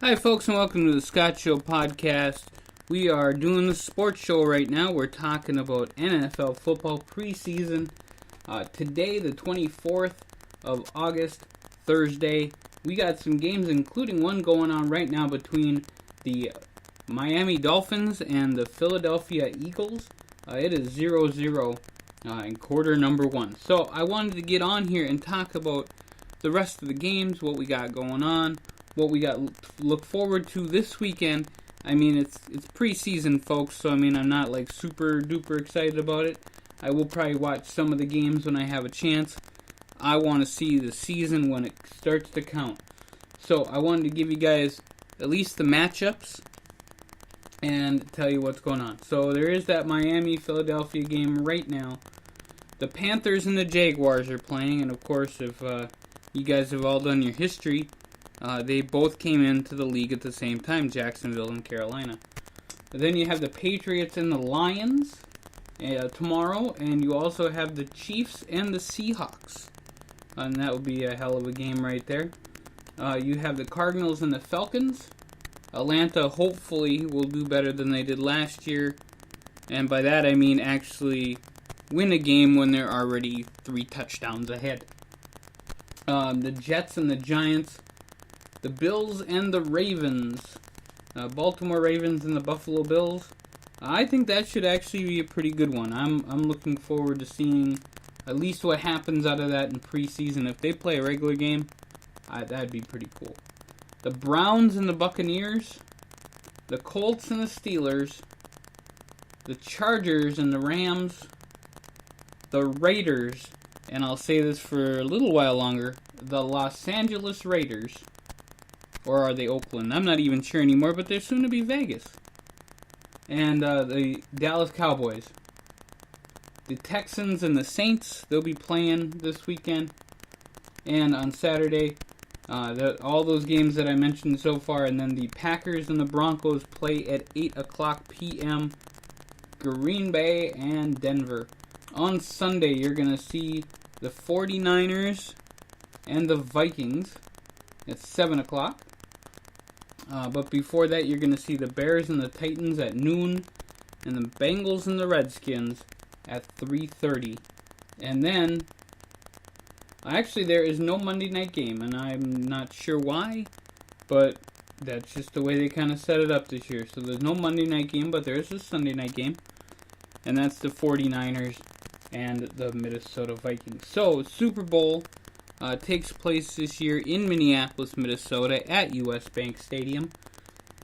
Hi, folks, and welcome to the Scott Show podcast. We are doing the sports show right now. We're talking about NFL football preseason. Today, the 24th of August, Thursday, we got some games, including one going on right now between the Miami Dolphins and the Philadelphia Eagles. It is 0-0 in quarter number one. So I wanted to get on here and talk about the rest of the games, what we got going on, what we got to look forward to this weekend. I mean, it's preseason, folks, so I mean, I'm not like super duper excited about it. I will probably watch some of the games when I have a chance. I want to see the season when it starts to count. So I wanted to give you guys at least the matchups and tell you what's going on. So there is that Miami-Philadelphia game right now. The Panthers and the Jaguars are playing, and of course, if you guys have all done your history, they both came into the league at the same time, Jacksonville and Carolina. But then you have the Patriots and the Lions tomorrow, and you also have the Chiefs and the Seahawks. And that would be a hell of a game right there. You have the Cardinals and the Falcons. Atlanta hopefully will do better than they did last year. And by that I mean actually win a game when they're already 3 touchdowns ahead. The Jets and the Giants. The Bills and the Ravens. Baltimore Ravens and the Buffalo Bills. I think that should actually be a pretty good one. I'm looking forward to seeing at least what happens out of that in preseason. If they play a regular game, that'd be pretty cool. The Browns and the Buccaneers. The Colts and the Steelers. The Chargers and the Rams. The Raiders, and I'll say this for a little while longer, the Los Angeles Raiders. Or are they Oakland? I'm not even sure anymore, but they're soon to be Vegas. And the Dallas Cowboys. The Texans and the Saints, they'll be playing this weekend. And on Saturday, all those games that I mentioned so far. And then the Packers and the Broncos play at 8 o'clock p.m. Green Bay and Denver. On Sunday, you're going to see the 49ers and the Vikings at 7 o'clock. But before that, you're going to see the Bears and the Titans at noon, and the Bengals and the Redskins at 3:30. And then, actually, there is no Monday night game, and I'm not sure why, but that's just the way they kind of set it up this year. So there's no Monday night game, but there is a Sunday night game, and that's the 49ers and the Minnesota Vikings. So, Super Bowl takes place this year in Minneapolis, Minnesota at US Bank Stadium.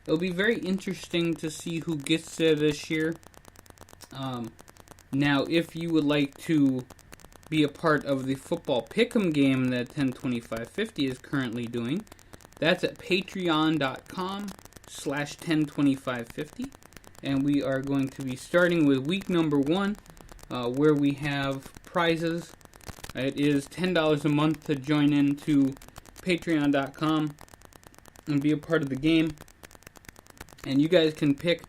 It'll be very interesting to see who gets there this year. Now, if you would like to be a part of the football pick'em game that 102550 is currently doing, that's at patreon.com/102550. And we are going to be starting with week number 1, where we have prizes. It is $10 a month to join into patreon.com and be a part of the game. And you guys can pick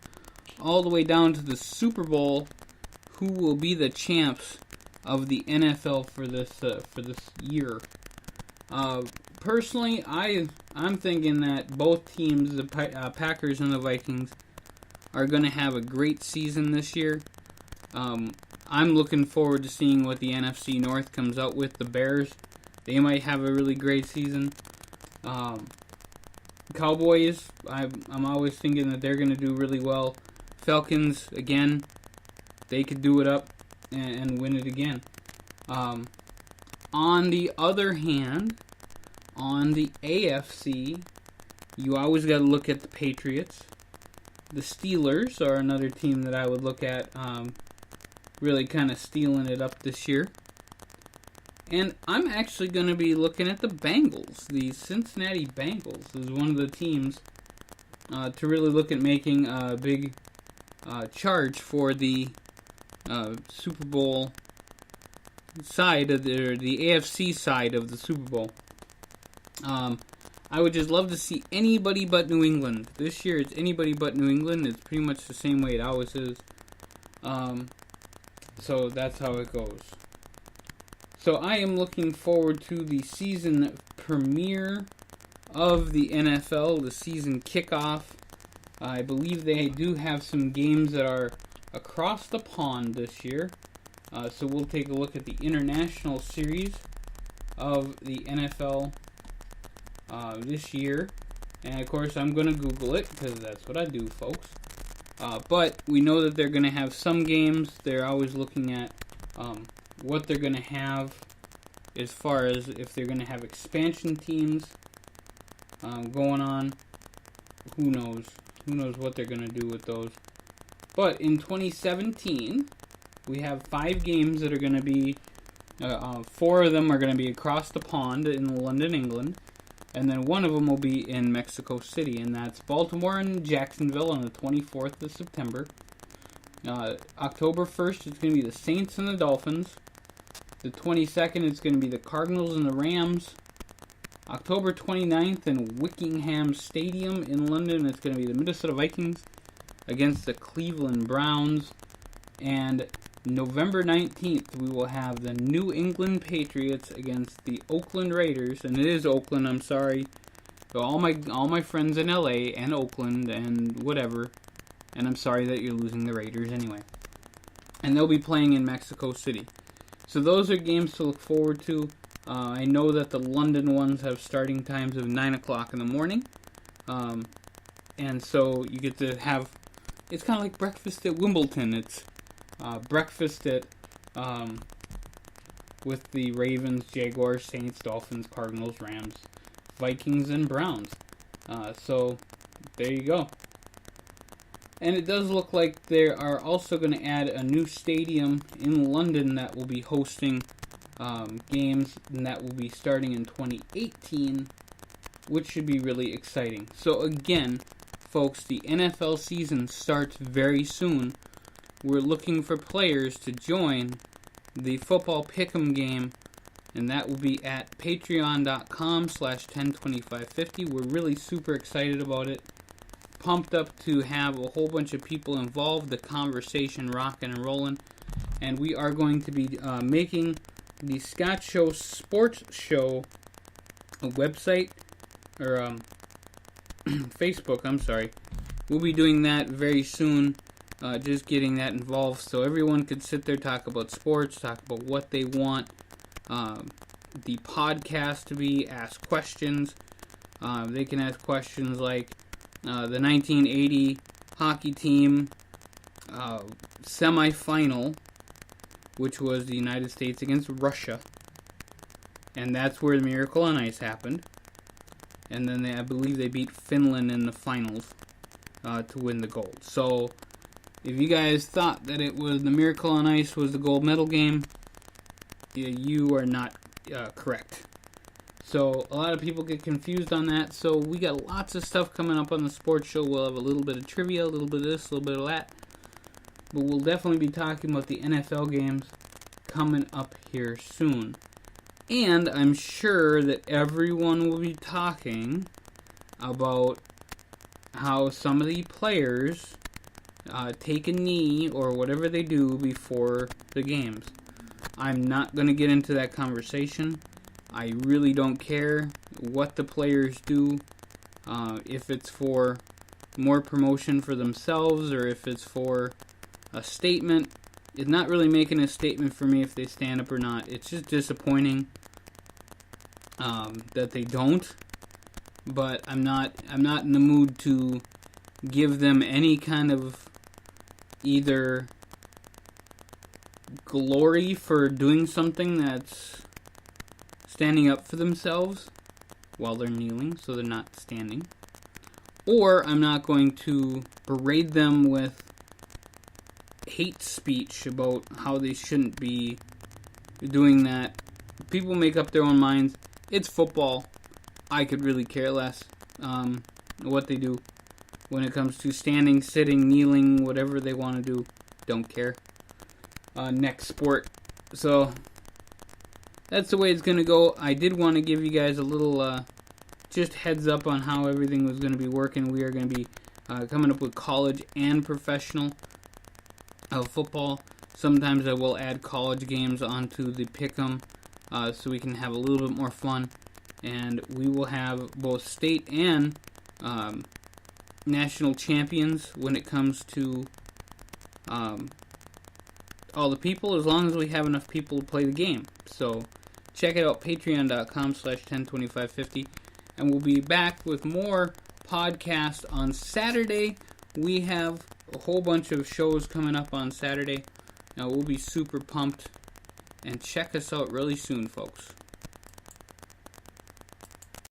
all the way down to the Super Bowl who will be the champs of the NFL for this year. Personally, I'm thinking that both teams, the Packers and the Vikings, are going to have a great season this year. I'm looking forward to seeing what the NFC North comes out with. The Bears, they might have a really great season. Cowboys, I'm always thinking that they're going to do really well. Falcons, again, they could do it up and win it again. On the other hand, on the AFC, you always got to look at the Patriots. The Steelers are another team that I would look at really kind of stealing it up this year. And I'm actually going to be looking at the Bengals. The Cincinnati Bengals is one of the teams to really look at making a big charge for the Super Bowl side of the AFC side of the Super Bowl. I would just love to see anybody but New England. This year it's anybody but New England. It's pretty much the same way it always is. So that's how it goes. So I am looking forward to the season premiere of the NFL, the season kickoff. I believe they do have some games that are across the pond this year. So we'll take a look at the international series of the NFL this year. And of course, I'm going to Google it because that's what I do, folks. But we know that they're going to have some games. They're always looking at what they're going to have as far as if they're going to have expansion teams going on. Who knows? Who knows what they're going to do with those. But in 2017, we have 5 games that are going to be, 4 of them are going to be across the pond in London, England. And then one of them will be in Mexico City, and that's Baltimore and Jacksonville on the 24th of September. October 1st, it's going to be the Saints and the Dolphins. The 22nd, it's going to be the Cardinals and the Rams. October 29th in Wickingham Stadium in London, it's going to be the Minnesota Vikings against the Cleveland Browns. And November 19th, we will have the New England Patriots against the Oakland Raiders, and it is Oakland, I'm sorry. So all my friends in LA and Oakland and whatever, and I'm sorry that you're losing the Raiders anyway. And they'll be playing in Mexico City. So those are games to look forward to. I know that the London ones have starting times of 9 o'clock in the morning. And so you get to have, it's kind of like breakfast at Wimbledon. It's breakfast at with the Ravens, Jaguars, Saints, Dolphins, Cardinals, Rams, Vikings, and Browns. So there you go. And it does look like they are also going to add a new stadium in London that will be hosting games, and that will be starting in 2018, which should be really exciting. So again, folks, the NFL season starts very soon. We're looking for players to join the football pick'em game, and that will be at patreon.com/102550. We're really super excited about it. Pumped up to have a whole bunch of people involved, the conversation rocking and rolling. And we are going to be making the Scott Show Sports Show website, or Facebook, I'm sorry. We'll be doing that very soon. Just getting that involved so everyone could sit there, talk about sports, talk about what they want the podcast to be, ask questions. They can ask questions like the 1980 hockey team semifinal, which was the United States against Russia, and that's where the Miracle on Ice happened. And then I believe they beat Finland in the finals to win the gold. So if you guys thought that it was the Miracle on Ice was the gold medal game, you are not correct. So a lot of people get confused on that. So we got lots of stuff coming up on the sports show. We'll have a little bit of trivia, a little bit of this, a little bit of that. But we'll definitely be talking about the NFL games coming up here soon. And I'm sure that everyone will be talking about how some of the players take a knee or whatever they do before the games. I'm not going to get into that conversation. I really don't care what the players do, if it's for more promotion for themselves or if it's for a statement. It's not really making a statement for me if they stand up or not. It's just disappointing that they don't. But I'm not in the mood to give them any kind of either glory for doing something that's standing up for themselves while they're kneeling, so they're not standing. Or I'm not going to berate them with hate speech about how they shouldn't be doing that. People make up their own minds. It's football. I could really care less what they do when it comes to standing, sitting, kneeling, whatever they want to do. Don't care. Next sport. So that's the way it's going to go. I did want to give you guys a little just heads up on how everything was going to be working. We are going to be coming up with college and professional football. Sometimes I will add college games onto the pick'em so we can have a little bit more fun. and we will have both state and national champions when it comes to all the people, as long as we have enough people to play the game. So check it out, patreon.com/102550, and we'll be back with more podcasts on Saturday. We have a whole bunch of shows coming up on Saturday. Now we'll be super pumped, and check us out really soon, folks.